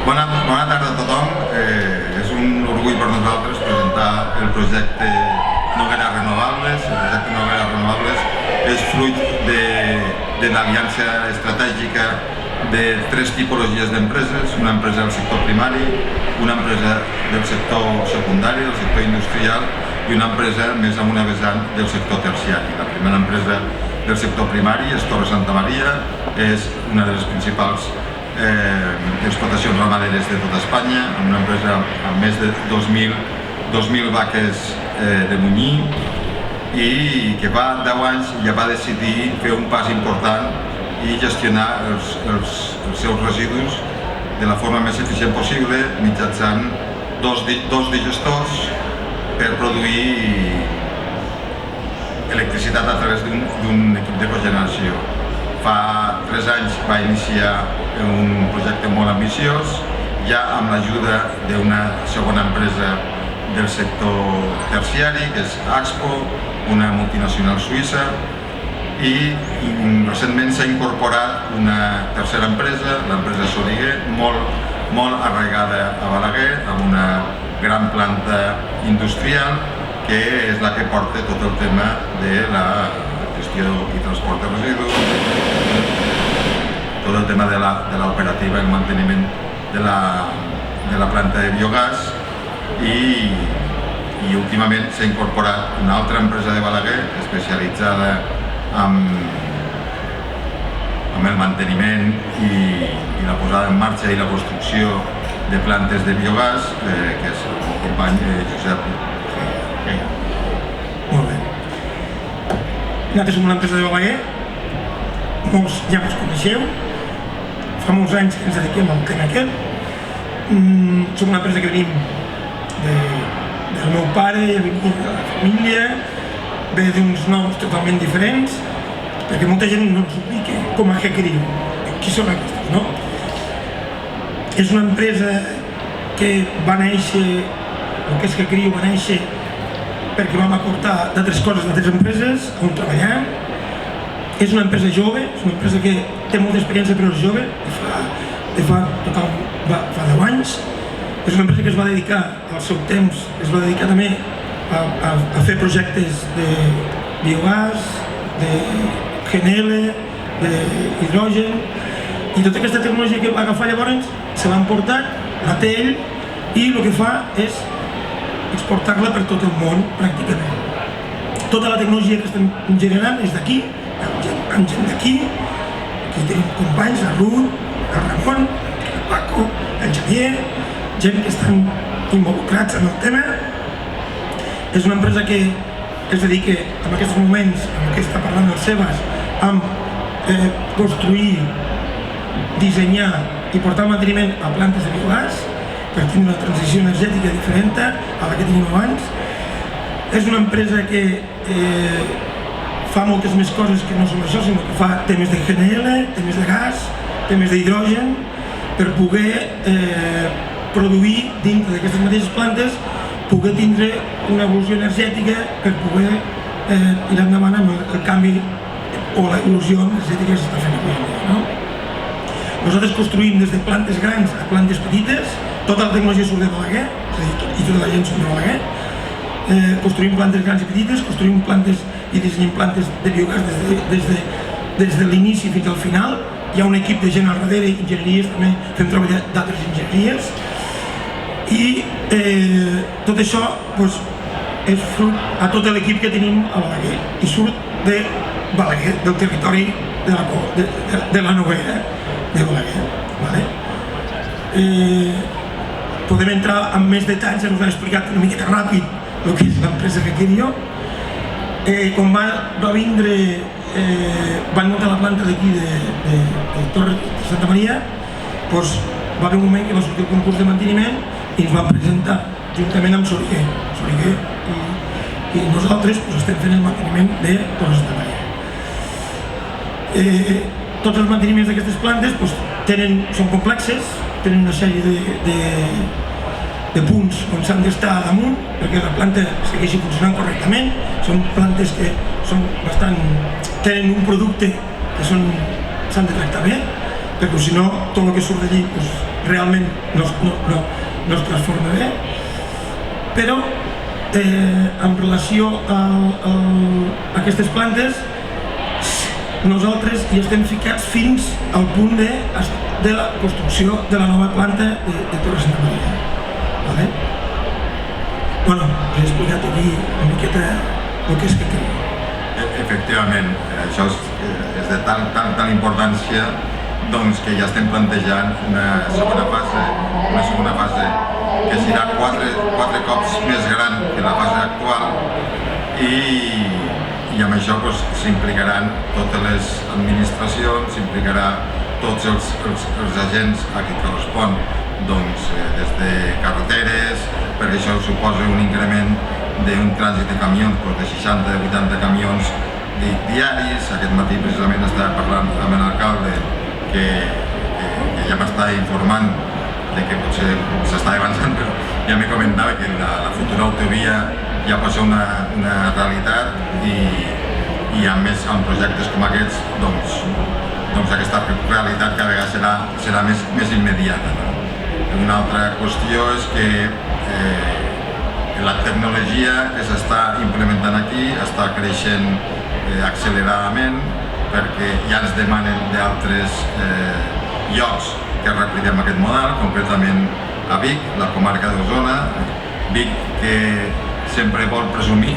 Bona tarda a tothom. És un orgull per nosaltres presentar el projecte Noguera Renovables. El projecte Noguera Renovables és fruit de l'aliança estratègica de tres tipologies d'empreses: una empresa del sector primari, una empresa del sector secundari, del sector industrial, i una empresa més amb una vessant del sector terciari. La primera empresa del sector primari és Torre Santa Maria, és una de les principals explotacions ramaderes de tota Espanya, amb una empresa amb més de 2.000 vaques de munyí, i que fa 10 anys ja va decidir fer un pas important i gestionar els seus residus de la forma més eficient possible mitjançant dos digestors per produir electricitat a través d'un equip de cogeneració. Fa 3 anys va iniciar un projecte molt ambiciós, ja amb l'ajuda d'una segona empresa del sector terciari, que és Axpo, una multinacional suïssa, i recentment s'ha incorporat una tercera empresa, l'empresa Soriguer, molt arraigada a Balaguer, amb una gran planta industrial, que és la que porta tot el tema de la gestió i transport de residus, tot el tema de l'operativa i el manteniment de la planta de biogàs, i últimament s'ha incorporat una altra empresa de Balaguer especialitzada amb el manteniment i la posada en marxa i la construcció de plantes de biogàs, que és el company Josep. Molt bé. Nosaltres som una empresa de Balaguer, molts ja ens coneixeu, fa molts anys que ens dediquem al tema aquest. Som una empresa que venim del meu pare, de la família, ve d'uns noms totalment diferents, perquè molta gent no ens ubica com a G-Crio. Qui són aquests, no? És una empresa que va néixer, el que és G-Crio va néixer perquè vam aportar d'altres coses d'altres empreses on treballar. És una empresa jove, és una empresa que té molta experiència però és jove, fa 10 anys. És una empresa que es va dedicar al seu temps, es va dedicar també a fer projectes de biogàs, de GNL, d'hidrogen, i tota aquesta tecnologia que va agafar llavors se l'ha emportat, la té ell, i el que fa és exportar-la per tot el món pràcticament. Tota la tecnologia que estem generant és d'aquí, amb gent d'aquí. Aquí tenim companys, la Ruth, el Ramon, el Paco, el Xavier, gent que estan involucrats en el tema. És una empresa que es dedica en aquests moments, en què està parlant el Sebas, amb construir, dissenyar i portar el manteniment a plantes de biogàs per tenir una transició energètica diferent a la que tenim abans. És una empresa que fa moltes més coses que no són això, sinó que fa temes de GNL, temes de gas, temes d'hidrogen, per poder produir dintre d'aquestes mateixes plantes, poder tindre una evolució energètica per poder ir endavant amb el canvi o l'evolució energètica que s'està fent avui en dia. Nosaltres construïm des de plantes grans a plantes petites, tota la tecnologia surt de Balaguer, és a dir, i tota la gent surt de Balaguer. Construïm plantes grans i petites, construïm plantes i dissenyem plantes de biogàs des de l'inici fins al final. Hi ha un equip de gent al darrere, enginyeries, també fem treballar d'altres enginyeries. I tot això és fruit a tot l'equip que tenim a Balaguer, i surt de Balaguer, del territori de la Noguera de Balaguer. Podem entrar en més detalls, ens ho he explicat una miqueta ràpid el que és l'empresa G-Crio. Quan va vindre, van muntar la planta d'aquí de Torre Santa Maria, va haver un moment que va sortir el concurs de manteniment i ens van presentar juntament amb Soriguer i nosaltres estem fent el manteniment de Torre Santa Maria. Tots els manteniments d'aquestes plantes són complexes, tenen una sèrie de punts on s'han d'estar damunt perquè la planta segueixi funcionant correctament. Són plantes que tenen un producte que s'han de tractar bé, perquè si no tot el que surt d'allí realment no es transforma bé. Però en relació a aquestes plantes, nosaltres hi estem ficats fins al punt de la construcció de la nova planta de Torre Santa Maria. Bueno, us he explicat aquí una miqueta el que és que creu. Efectivament, això és de tal importància que ja estem plantejant una segona fase que serà quatre cops més gran que la fase actual i amb això s'implicaran totes les administracions, s'implicarà tots els agents a qui correspon, des de carreteres, perquè això suposa un increment d'un trànsit de camions de 60 a 80 camions diaris. Aquest matí precisament estava parlant amb l'alcalde que ja m'està informant de que potser s'està avançant, però ja me comentava que la futura autovia ja pot ser una realitat i a més amb projectes com aquests aquesta realitat cada vegada serà més immediata. Una altra qüestió és que la tecnologia que s'està implementant aquí està creixent acceleradament, perquè ja ens demanen d'altres llocs que repliquem aquest model, concretament a Vic, la comarca d'Osona. Vic que sempre vol presumir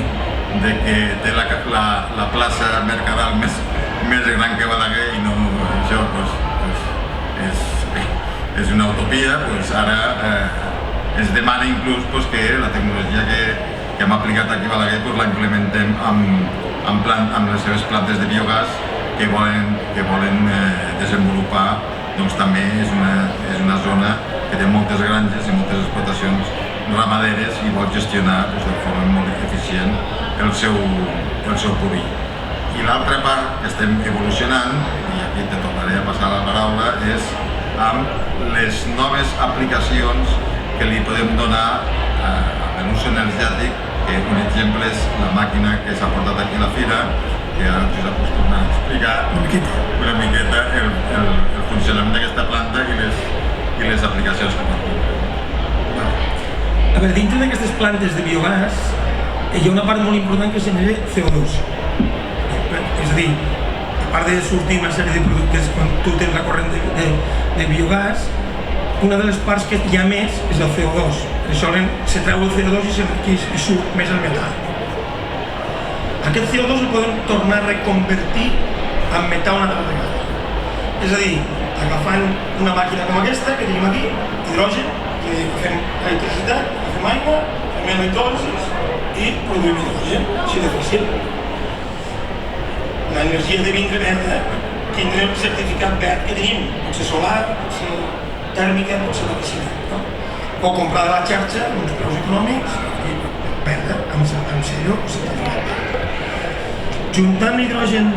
de que té la plaça Mercadal més gran que Balaguer i no, això és una utopia. Ara es demana inclús que la tecnologia que hem aplicat aquí a Balaguer la implementem amb les seves plantes de biogàs que volen desenvolupar. També és una zona que té moltes granges i moltes explotacions ramaderes i vol gestionar de forma molt eficient el seu purí. I l'altra part que estem evolucionant, i aquí te tornaré a passar la paraula, és amb les noves aplicacions que li podem donar a l'ús energètic, que un exemple és la màquina que s'ha portat aquí a la fira, que ara us acostumem a explicar una miqueta el funcionament d'aquesta planta i les aplicacions que pot tenir. A veure, dintre d'aquestes plantes de biogàs hi ha una part molt important que genera CO2. És a dir, a part de sortir una sèrie de productes quan tu tens la corrent de biogàs, una de les parts que hi ha més és el CO2. Per això se treu el CO2 i s'enriqueix i surt més el metà. Aquest CO2 el podem tornar a reconvertir en metà una altra vegada. És a dir, agafant una màquina com aquesta que tenim aquí, hidrogen, que fem electricitat, fem aigua, fem electròlisis i produïm hidrogen, així de fàcil. L'energia de vindre verda tindrà el certificat verd que tenim, pot ser solar, pot ser tèrmica, pot ser electricitat. O comprar de la xarxa amb uns preus econòmics i verda, amb sello o certificat verd. Juntant l'hidrogen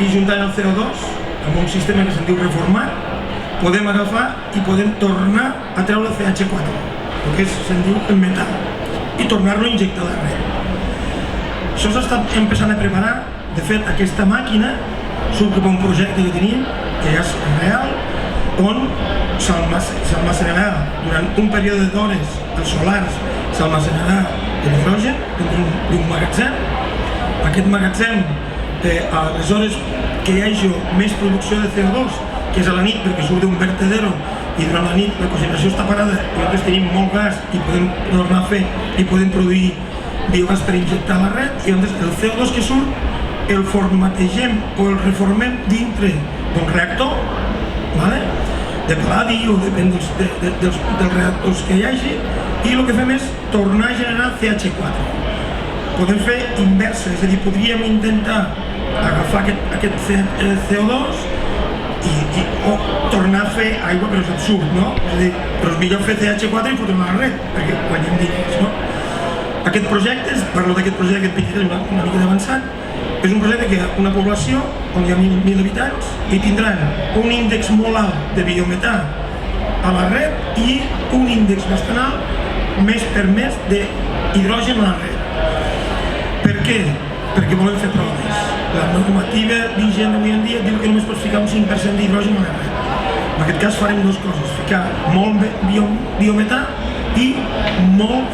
i juntant el CO2 amb un sistema que se'n diu reformat, podem agafar i podem tornar a treure el CH4, el que se'n diu el metà, i tornar-lo a injectar a la red. Això s'està començant a preparar. De fet, aquesta màquina surt cap a un projecte que tenim, que ja és real, on s'almacenarà durant un període d'hores els solars, s'almacenarà l'hidrogen d'un magatzem. Aquest magatzem, aleshores que hi hagi més producció de CO2, que és a la nit perquè surt d'un vertedero i durant la nit la cogeneració està parada i nosaltres tenim molt gas i podem tornar a fer i podem produir biogàs per injectar a la red, i llavors el CO2 que surt el formategem o el reformem dintre d'un reactor, de paladi o depèn dels reactors que hi hagi, i el que fem és tornar a generar CH4. Podem fer inversa, és a dir, podríem intentar agafar aquest CO2 o tornar a fer aigua, però és absurd, no? És a dir, però és millor fer CH4 i fotre-ho a la red, perquè guanyem diners, no? Aquest projecte, parlo d'aquest projecte, aquest 23, una mica d'avançat, és un projecte que hi ha una població on hi ha 1.000 habitants i tindran un índex molt alt de biometà a la red i un índex bastant alt mes per mes d'hidrogen a la red. Per què? Perquè volem fer proves. La normativa vigent avui en dia diu que només pots ficar un 5% d'hidrogen a la red. En aquest cas farem dues coses, ficar molt biometà i molt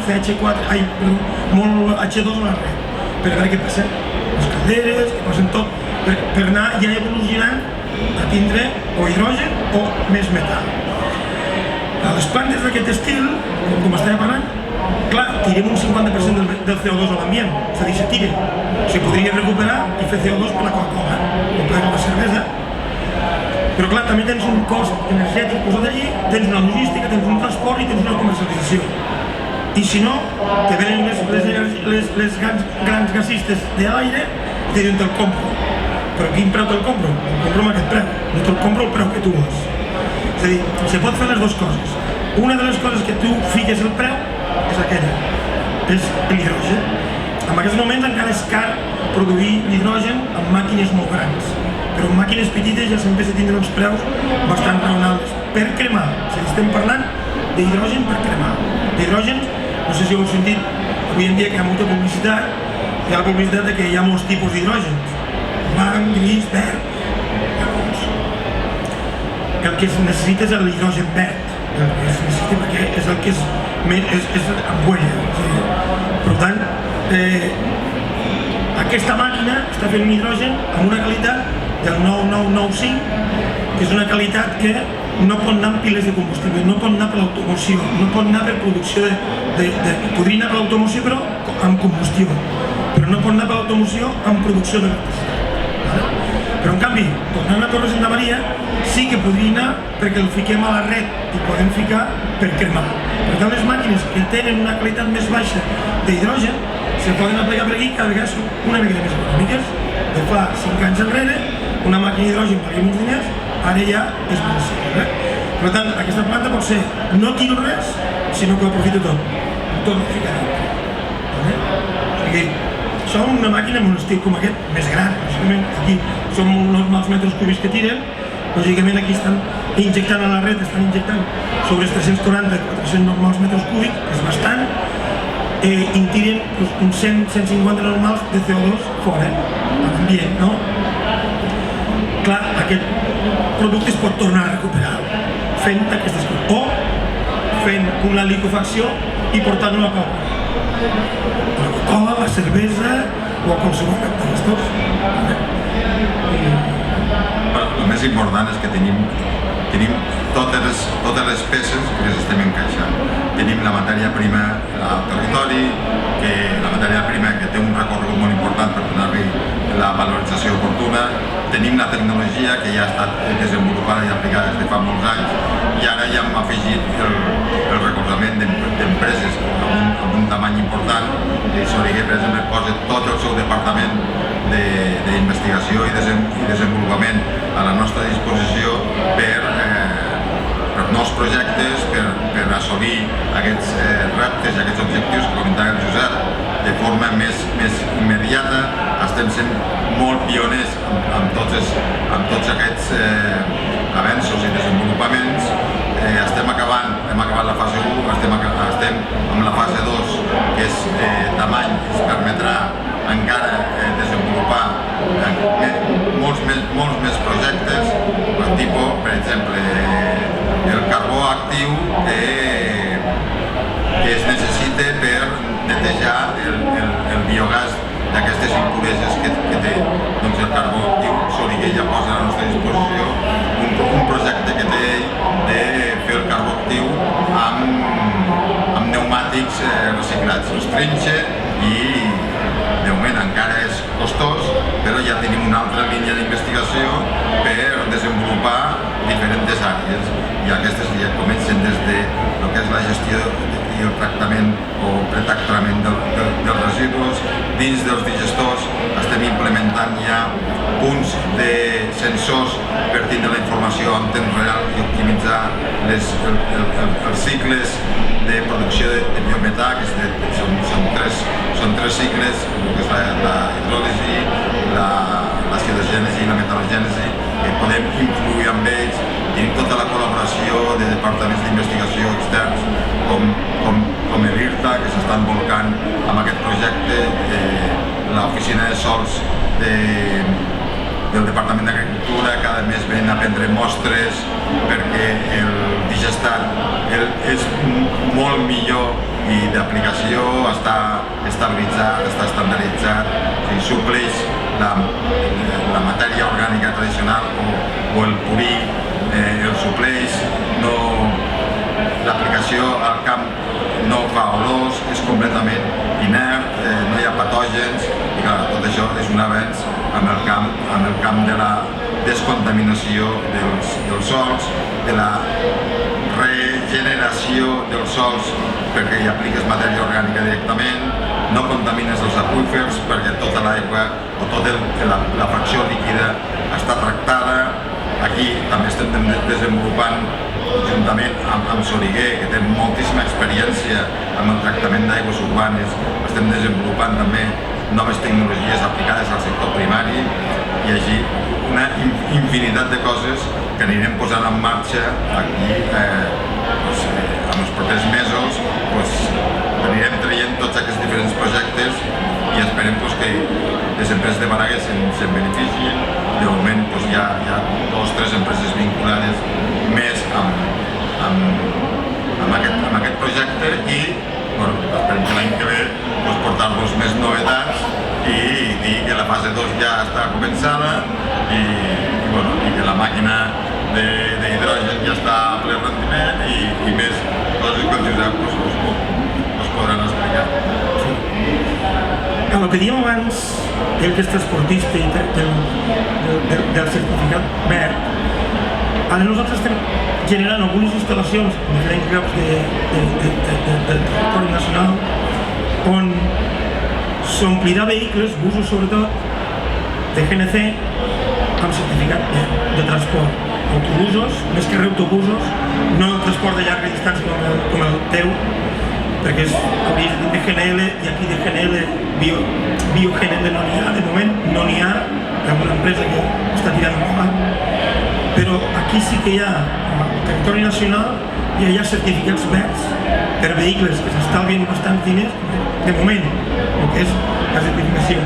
molt H2 a la red, per veure què passa, les calderes, què passen tot, per anar ja evolucionant a tindre o hidrogen o més metà. A les plantes d'aquest estil, com estava parlant, clar, tirem un 50% del CO2 a l'ambient, és a dir, se tira. Se podria recuperar i fer CO2 per la Coca-Cola, o per la cervesa. Però clar, també tens un cost energètic posat allí, tens una logística, tens un transport i tens una comercialització. I si no, te venen les grans gasistes de l'aire i te diuen te'l compro. Però quin preu te'l compro? Te'l compro amb aquest preu, no te'l compro el preu que tu vols. És a dir, se pot fer les dues coses. Una de les coses que tu fiques el preu és aquella, és l'hidrogen. En aquests moments encara és car produir l'hidrogen amb màquines molt grans, però en màquines petites ja s'empieza a tindre uns preus bastant raonables per cremar. És a dir, estem parlant d'hidrogen per cremar. D'hidrogen, no sé si ho heu sentit, avui en dia que hi ha molta publicitat, hi ha la publicitat que hi ha molts tipus d'hidrògens, blanc, gris, verd. Llavors, el que es necessita és l'hidrogen verd, el que es necessita perquè és el que és amb huella. Per tant, aquesta màquina està fent un hidrogen amb una qualitat del 9995, que és una qualitat que no pot anar amb piles de combustible, no pot anar per l'automoció, no pot anar per producció podria anar per l'automoció però amb combustió, però no pot anar per l'automoció amb producció d'electricitat. Però en canvi, tornant a Torre Santa Maria, sí que podria anar perquè el fiquem a la red i podem ficar per cremar. Per tant, les màquines que tenen una qualitat més baixa d'hidrogen se poden aplicar per aquí, cada vegada són una mica més econòmiques. De fa 5 anys enrere, una màquina d'hidrogen valia uns diners, ara ja és molt segura. Per tant, aquesta planta pot ser no tiro res, sinó que ho aprofito tot. Tot ho fica dintre. O sigui, som una màquina amb un estil com aquest, més gran. Lògicament, aquí són els metres cúbics que tiren, lògicament aquí estan injectant a la red, estan injectant sobre els 340-400 normals metres cúbics, és bastant, i tiren uns 100-150 normals de CO2 fora, a l'ambient, no? Clar, aquest producte es pot tornar a recuperar fent aquestes coses, o fent una liquefacció i portant-ho a la Coca-Cola, la cervesa o a qualsevol cap d'aquestos. El més important és que tenim totes les peces que les estem encaixant. Tenim la matèria prima al territori, la matèria prima que té un recorregut molt important per donar-li la valorització oportuna. Tenim la tecnologia que ja ha estat desenvolupada i aplicada des de fa molts anys i ara ja hem afegit el recolzament d'empreses amb un tamany important. Soriguer, per exemple, posa tot el seu departament d'investigació i desenvolupament a la nostra disposició per nous projectes, per assolir aquests reptes i aquests objectius que comentava el Josep de forma més immediata. Estem sent molt pioners amb tots aquests avenços i desenvolupaments. Hem acabat la fase 1, estem amb la fase 2, que és tamany, ens permetrà encara desenvolupar molts més projectes, tipus, per exemple, el carbó actiu que es necessita per netejar el biogàs d'aquestes impureses que té. Doncs el carbó actiu, Soriguer ja posa a la nostra disposició un projecte que té de fer el carbó actiu amb pneumàtics reciclats. Els trinxa i de moment encara és costós, però ja tenim una altra línia d'investigació per desenvolupar diferents àrees i aquestes ja comencen des de el que és la gestió i el tractament o pretractament dels residus. Dins dels digestors estem implementant ja punts de sensors per tindre la informació en temps real i optimitzar els cicles de producció de biometà, que són tres cicles, que és la hidròlisi, l'acidogènesi i la metal·logènesi, que podem influir amb ells. Tenim tota la col·laboració de departaments d'investigació externs com l'IRTA, que s'estan volcant amb aquest projecte, l'oficina de sols del Departament d'Agricultura, cada mes ven a prendre mostres perquè el digestat és molt millor i d'aplicació, està estabilitzat, està estandarditzat, o sigui, supleix la matèria orgànica tradicional o el purí, el supleix, l'aplicació al camp no fa olors, és completament inert, no hi ha patògens i clar, tot això és un avenç amb el camp de la descontaminació dels sols, de la regeneració dels sols perquè hi apliques matèria orgànica directament, no contamines els aqüífers perquè tota l'aigua o tota la fracció líquida està tractada. Aquí també estem desenvolupant, juntament amb Soriguer, que té moltíssima experiència amb el tractament d'aigües urbanes, estem desenvolupant també noves tecnologies aplicades al sector primari i així una infinitat de coses que anirem posant en marxa aquí en els propers mesos. Anirem traient tots aquests diferents projectes i esperem que les empreses de Balaguer se'n beneficien. De moment hi ha 2 o 3 empreses vinculades més amb aquest projecte i esperem que l'any que ve portar-vos més novetats i dir que la fase 2 ja està començada i que la màquina d'hidrogen ja està a ple rendiment i més coses que el Josep us podran explicar. El que dèiem abans, el que és transportista i del certificat verd, ara nosaltres estem generant algunes instal·lacions en diferents llocs del territori nacional on s'omplirà vehicles, busos sobretot, de GNC amb certificat de transport. Autobusos, més que autobusos, no el transport de llarga distància com el teu, perquè hauries de dir GNL i aquí de GNL, bio-GNL no n'hi ha, de moment no n'hi ha, hi ha una empresa que està tirant endavant, però aquí sí que hi ha, al territori nacional, ja hi ha certificats verds per vehicles que s'estalvien bastants diners, de moment, el que és la certificació.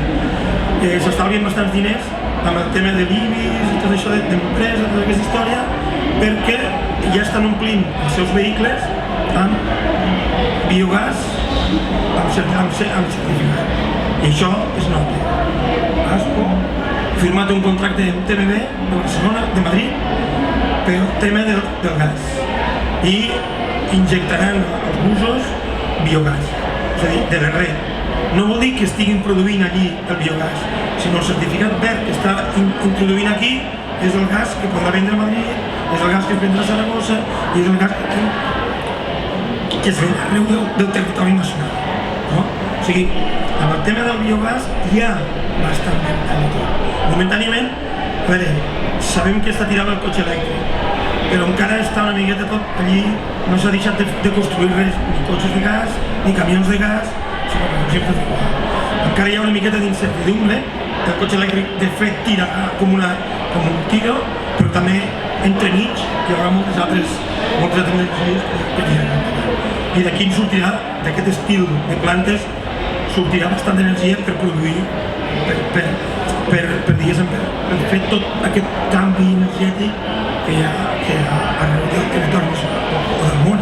S'estalvien bastants diners amb el tema de l'IBIS i tot això d'empresa, tota aquesta història, perquè ja estan omplint els seus vehicles amb biogàs amb certificat. I això és noble. Aspo ha firmat un contracte amb TMB de Barcelona, de Madrid, per el tema del gas. I injectaran als busos biogàs, és a dir, de res. No vol dir que estiguin produint allí el biogàs, sinó el certificat verd que està introduint aquí és el gas que podrà vendre a Madrid, és el gas que es vendrà a Saragossa i és el gas que es ven arreu del territori nacional. No? O sigui, amb el tema del biogàs hi ha bastant momentàniament. A veure, sabem que està tirant el cotxe elèctric, però encara està una miqueta tot allí, no s'ha deixat de construir res, ni cotxes de gas, ni camions de gas, sinó que projectes de gas. Encara hi ha una miqueta d'incertidumbre, el cotxe elèctric de fet tira com un tiro, però també entremig hi haurà moltes altres tecnologies que tiraran. I d'aquí en sortirà, d'aquest estil de plantes, sortirà bastant d'energia per produir, per fer tot aquest canvi energètic que hi ha arreu del territori nacional o del món.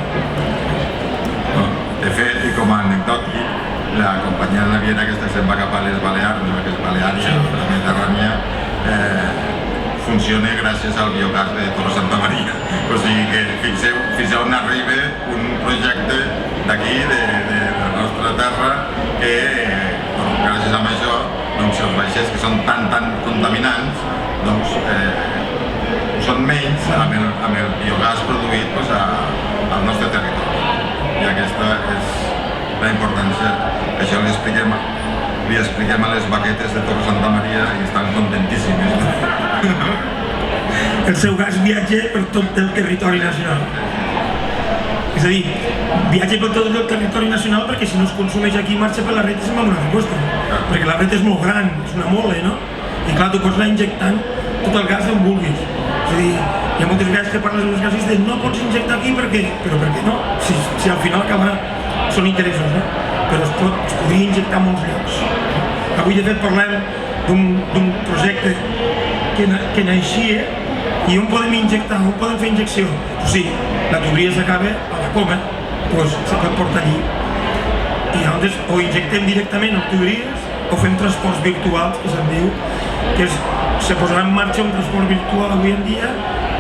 De fet, i com a anecdòtic, la companyia naviera que se'n va cap a les Balears, que és Baleària, la Mediterrània, funciona gràcies al biogàs de Torre Santa Maria. O sigui que fixeu on arriba un projecte d'aquí, de la nostra terra, que gràcies a això, els vaixells que són tan contaminants, són menys amb el biogàs produït al nostre territori. I aquesta és la importància. Això li expliquem a les vaquetes de Torre Santa Maria i estan contentíssimes. El seu gas viatja per tot el territori nacional. És a dir, viatja per tot el territori nacional perquè si no es consumeix aquí marxa per la red i se'n va una resposta. Perquè la red és molt gran, és una mole, no? I clar, tu pots anar injectant tot el gas on vulguis. És a dir, hi ha moltes vegades que parles amb els gasistes, no pots injectar aquí perquè... Però per què no? Si al final acabarà... Són interessos, no? Però es podria injectar en molts llocs. Avui, de fet, parlem d'un projecte que naixia i on podem injectar, on podem fer injecció. O sigui, la tuberia s'acaba a la coma, doncs se pot portar allí. I llavors o injectem directament en tuberies o fem transports virtuals, que se'n diu, que se posarà en marxa un transport virtual avui en dia,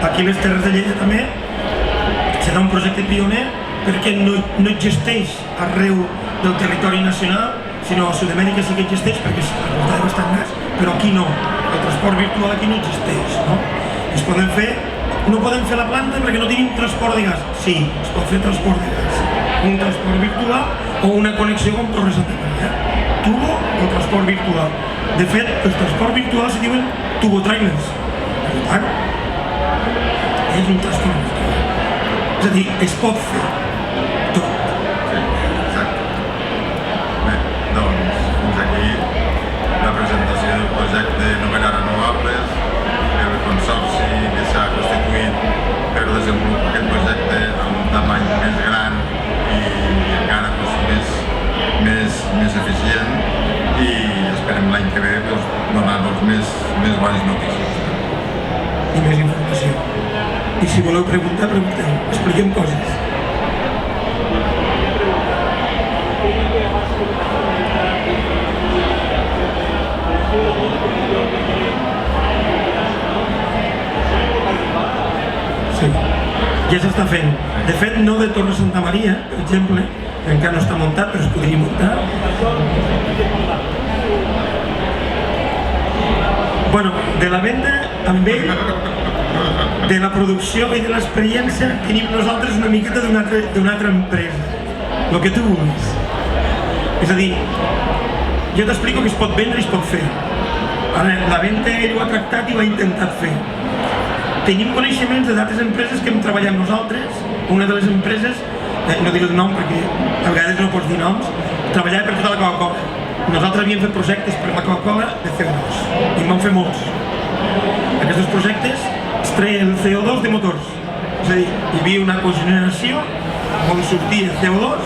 aquí a les Terres de Lleida també. Serà un projecte pioner perquè no existeix arreu del territori nacional, sinó a Sud-amèrica sí que existeix perquè s'aporta bastant gas, però aquí no. El transport virtual aquí no existeix, no? Es poden fer, no podem fer la planta perquè no tenim transport de gas. Sí, es pot fer transport de gas. Un transport virtual o una connexió amb Torre Santa Maria. Tubo o transport virtual. De fet, els transports virtuals se diuen tubotrailers. Per tant, és un transport virtual. És a dir, es pot fer tot. Exacte. Bé, doncs, fins aquí la presentació del projecte Noguera Renovables, el consorci que s'ha constituït per desenvolupar aquest projecte amb un tamany més gran i encara més eficient, i esperem l'any que ve donar-nos més bones notícies. I més informació. I si voleu preguntar, pregunteu. Expliquem coses. Sí, ja s'està fent. De fet, no de Torre Santa Maria, per exemple, que encara no està muntat, però es podria muntar. Bueno, de la venda amb ell, de la producció i de l'experiència, tenim nosaltres una miqueta d'una altra empresa. El que tu vulguis. És a dir, jo t'explico que es pot vendre i es pot fer. Ara, la venda ell ho ha tractat i ho ha intentat fer. Tenim coneixements de d'altres empreses que hem treballat nosaltres. Una de les empreses, no diré el nom perquè a vegades no pots dir noms, treballava per tota la Coca-Cola. Nosaltres havíem fet projectes per la Coca-Cola de CO2 i en vam fer molts. Aquests projectes es treia el CO2 de motors. És a dir, hi havia una cogeneració on sortia CO2,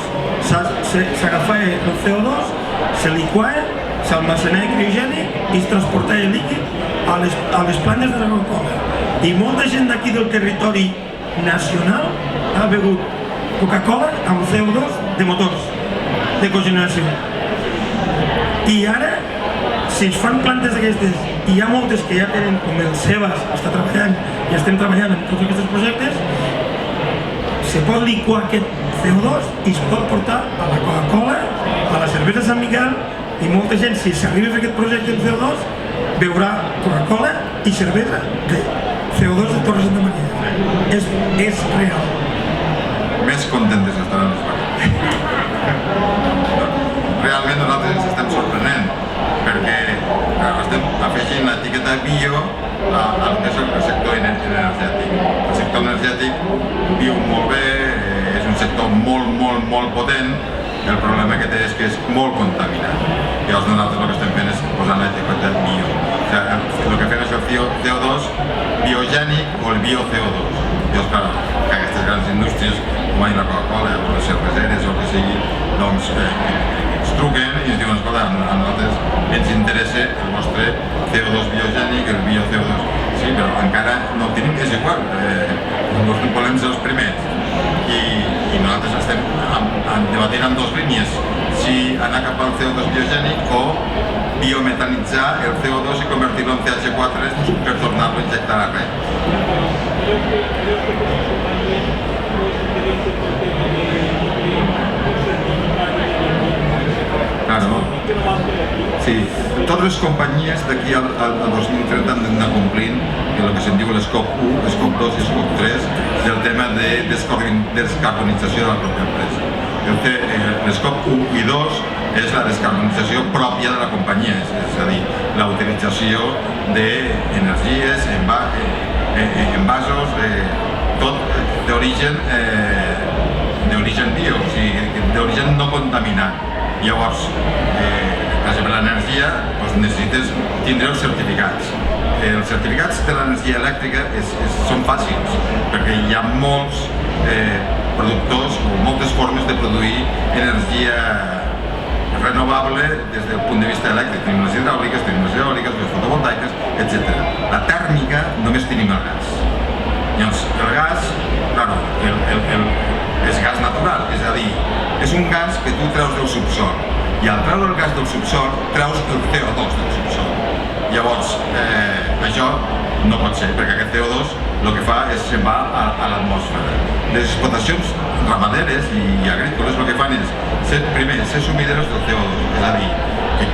s'agafava el CO2, se liquava, s'almacenava criogènic i es transportava líquid a les plantes de la Coca-Cola. I molta gent d'aquí del territori nacional ha begut Coca-Cola amb CO2 de motors, de cogeneració. I ara, si es fan plantes d'aquestes, i hi ha moltes que ja tenen, com el Sebas està treballant, i estem treballant en tots aquests projectes, se pot liquar aquest CO2 i es pot portar a la Coca-Cola, a la cervesa Sant Miquel, i molta gent, si s'arriba a fer aquest projecte en CO2, beurà Coca-Cola i cervesa de CO2 de Torre Santa Maria. És real. Més contentes estaran les vaques. Realment nosaltres ens estem sorprenent perquè estem afegint l'etiqueta bio al que és el sector energètic. El sector energètic viu molt bé, és un sector molt potent. El problema que té és que és molt contaminat. Llavors nosaltres el que estem fent és posar l'etiqueta bio. O sigui, el que fem és el CO2 biogènic o el bio-CO2. Llavors, clar, que aquestes grans indústries, com la Coca-Cola o les cerveseres o el que sigui, doncs ens truquen i ens diuen, escolta, a nosaltres ens interessa el vostre CO2 biogènic, el bio-CO2. Sí, però encara no ho tenim, és igual, volem ser els primers. I nosaltres estem debatint en dues línies, si anar cap al CO2 biogènic o biometanitzar el CO2 i convertir-lo en CH4 per tornar-lo a injectar a res. Claro. Sí, totes les companyies d'aquí al 2030 han d'anar complint el que se'n diu l'SCOP 1, l'SCOP 2 i l'SCOP 3 del tema de descarbonització de la pròpia empresa. L'SCOP 1 i 2 és la descarbonització pròpia de la companyia, és a dir, la utilització d'energies, envasos, tot d'origen bio, o sigui, d'origen no contaminat. Llavors, per exemple, l'energia, necessites tindre els certificats. Els certificats de l'energia elèctrica són fàcils, perquè hi ha molts productors o moltes formes de produir energia renovable des del punt de vista elèctric. Tenim les hidràuliques, tenim les eòliques, les fotovoltaiques, etc. La tèrmica només tenim el gas. Llavors, el gas, claro, és gas natural, és a dir, és un gas que tu treus del subsol, i al treure el gas del subsol treus el CO2 del subsol. Llavors, això no pot ser, perquè aquest CO2 el que fa és se'n va a l'atmosfera. Les explotacions ramaderes i agrícoles el que fan és, primer, ser sumideros del CO2, és a dir, que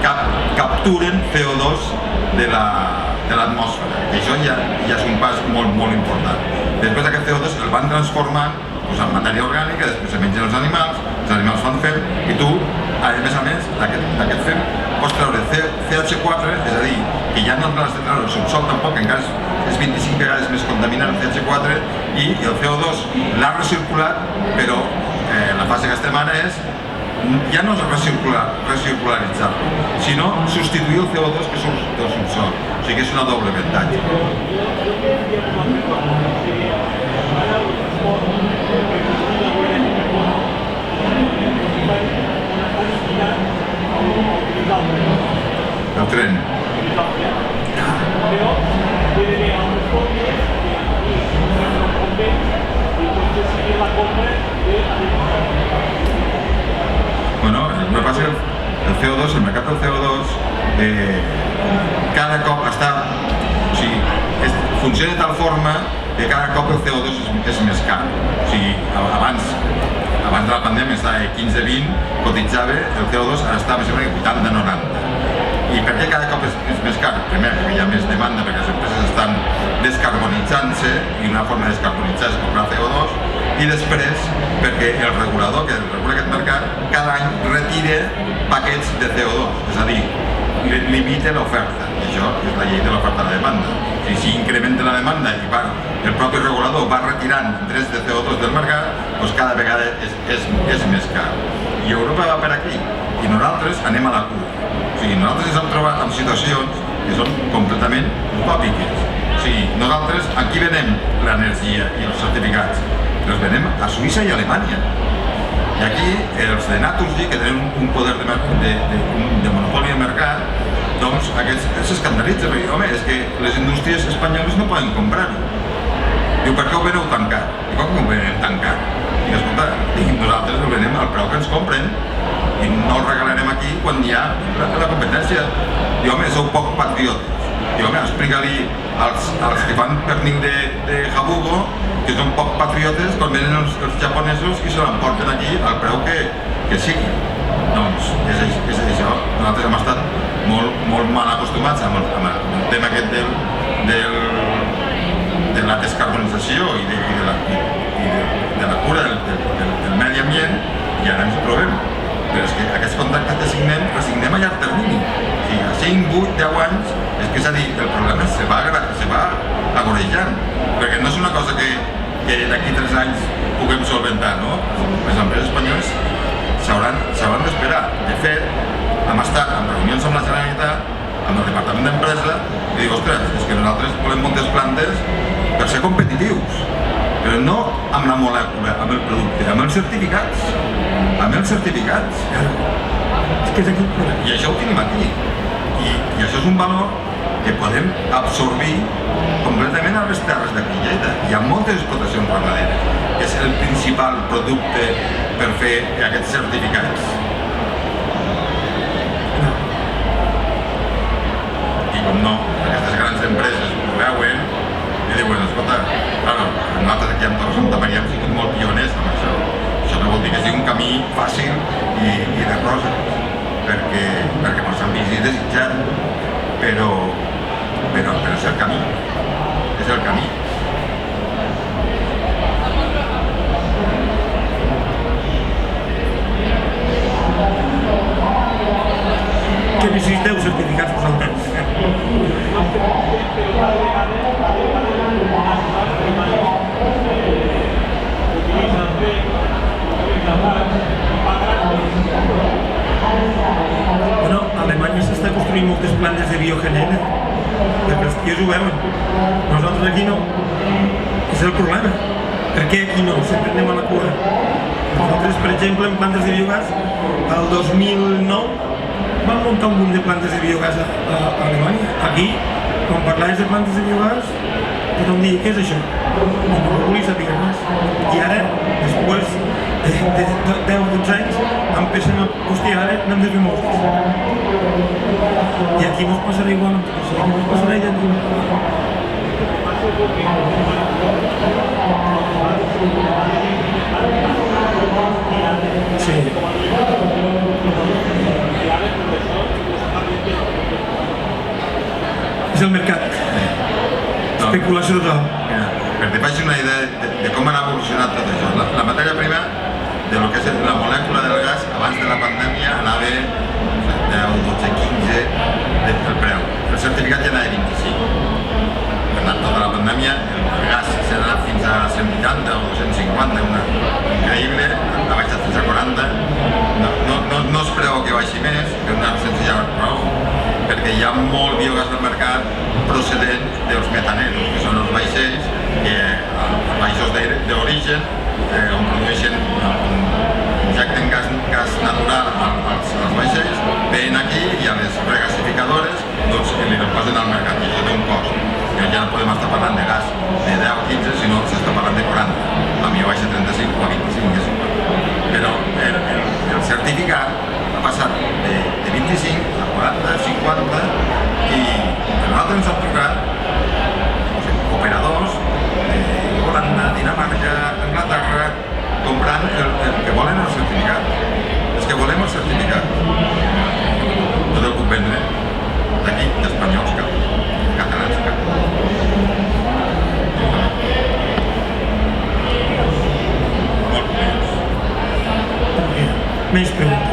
capturen CO2 de l'atmosfera. I això ja és un pas molt, molt important. Després aquest CO2 el van transformant en matèria orgànica, després se mengen els animals fan fem, i tu, a més, d'aquest fem pots treure CH4, és a dir, que ja no l'has de treure el subsol tampoc, que encara és 25 vegades més contaminant el CH4, i el CO2 l'ha recirculat, però la fase que estem ara és ja no és recircularitzar-lo, sinó substituir el CO2 que surt del subsol. O sigui que és una doble avantatge. El tren. Bueno, el que passa és que el CO2, el mercat del CO2, cada cop està... O sigui, funciona de tal forma que cada cop el CO2 és més car. O sigui, abans de la pandèmia estava a 15-20, cotitzava, el CO2 ara està més o menys 80-90. I per què cada cop és més car? Primer, perquè hi ha més demanda, perquè les empreses estan descarbonitzant-se, i una forma de descarbonitzar és comprar CO2, i després, perquè el regulador que regula aquest mercat, cada any retira paquets de CO2, és a dir, limita l'oferta, i això és la llei de l'oferta de la demanda. Si incrementa la demanda i el propi regulador va retirant drets de CO2 del mercat, doncs cada vegada és més car. I Europa va per aquí, i nosaltres anem a la cua. O sigui, nosaltres ens hem trobat en situacions que són completament utòpiques. O sigui, nosaltres aquí venem l'energia i els certificats, els venem a Suïssa i a Alemanya. I aquí els de Naturgy, que tenen un poder de monopoli de mercat, doncs aquests s'escandalitzen, perquè, home, és que les indústries espanyoles no poden comprar-ho. Diu, per què ho veneu tan car? I com ho venem tan car? I escolta, nosaltres ho venem al preu que ens compren i no el regalarem aquí quan hi ha la competència. Diu, home, sou poc patriotes. Diu, home, explica-li als que fan pernil de jabugo que són poc patriotes quan venen els japonesos i se l'emporten aquí al preu que sigui. Doncs és això. Nosaltres hem estat molt mal acostumats amb el tema aquest de la descarbonització i de la cura del medi ambient, i ara ens ho trobem. Però és que aquests contractes que signem a llarg termini. O sigui, a 5, 8, 10 anys, és que és a dir, el problema se va agorejant, perquè no és una cosa que d'aquí 3 anys puguem solventar, no? Les empreses espanyoles s'hauran d'esperar. De fet, hem estat en reunions amb la Generalitat, amb el Departament d'Empresa, i dic, ostres, és que nosaltres volem moltes plantes per ser competitius, però no amb la molècula, amb el producte, amb els certificats. Amb els certificats. És que és aquí el problema. I això ho tenim aquí. I això és un valor que podem absorbir completament a les terres d'aquí a Lleida. Hi ha moltes explotacions ramaderes, que és el principal producte per fer aquests certificats. I com no, aquestes grans empreses ho veuen i diuen, escolta, nosaltres aquí amb Torre Santa Maria hem sigut molt pioners amb això. Això no vol dir que sigui un camí fàcil i de roses, perquè no s'han vist desitjat, però és el camí. És el camí. Que necessiteu certificats vosaltres? Bueno, a Alemanya s'està construint moltes plantes de biogenera, perquè els tios ho veuen. Nosaltres aquí no. És el problema. Per què aquí no? Sempre anem a la cua. Nosaltres, per exemple, en plantes de biogàs, el 2009 vam muntar un munt de plantes de biogàs a Alemanya. Aquí quan parlaves de plantes de biogàs, tothom deia, què és això? I no volia saber res. I ara, després de 10-12 anys, empecem a, hòstia, ara n'hem de fer moltes. I aquí mos passarà igual amb tot això, aquí mos passarà idèntic. Sí. És el mercat. Especulació total. Per que faci una idea de com han evolucionat tot això. La matèria prima de lo que és la molècula del gas abans de la pandèmia anava 10, 12, 15 del preu. El certificat ja anava a 25. Per tant, tota la pandèmia el gas s'ha anat fins a 180 o 250, una increïble, ha baixat fins a 40. No es preveu que baixi més, per una senzilla raó, perquè hi ha molt biogàs al mercat procedent dels metaneros, que són els vaixells que els baixos d'origen on produeixen, injecten gas natural als vaixells, venen aquí i a les regasificadores doncs li posen al mercat i això té un cost. Ja no podem estar parlant de gas de 10 o 15, sinó s'està parlant de 40. A mi baixa 35 o a 25 és igual. Però el certificat ha passat de 25 a 40, 50 i nosaltres ens han trucat operadors de Holanda, Dinamarca, Anglaterra, comprant el que volen el certificat. És que volem el certificat. No te'l puc vendre d'aquí, d'espanyols cap, catalans cap. Més preguntes.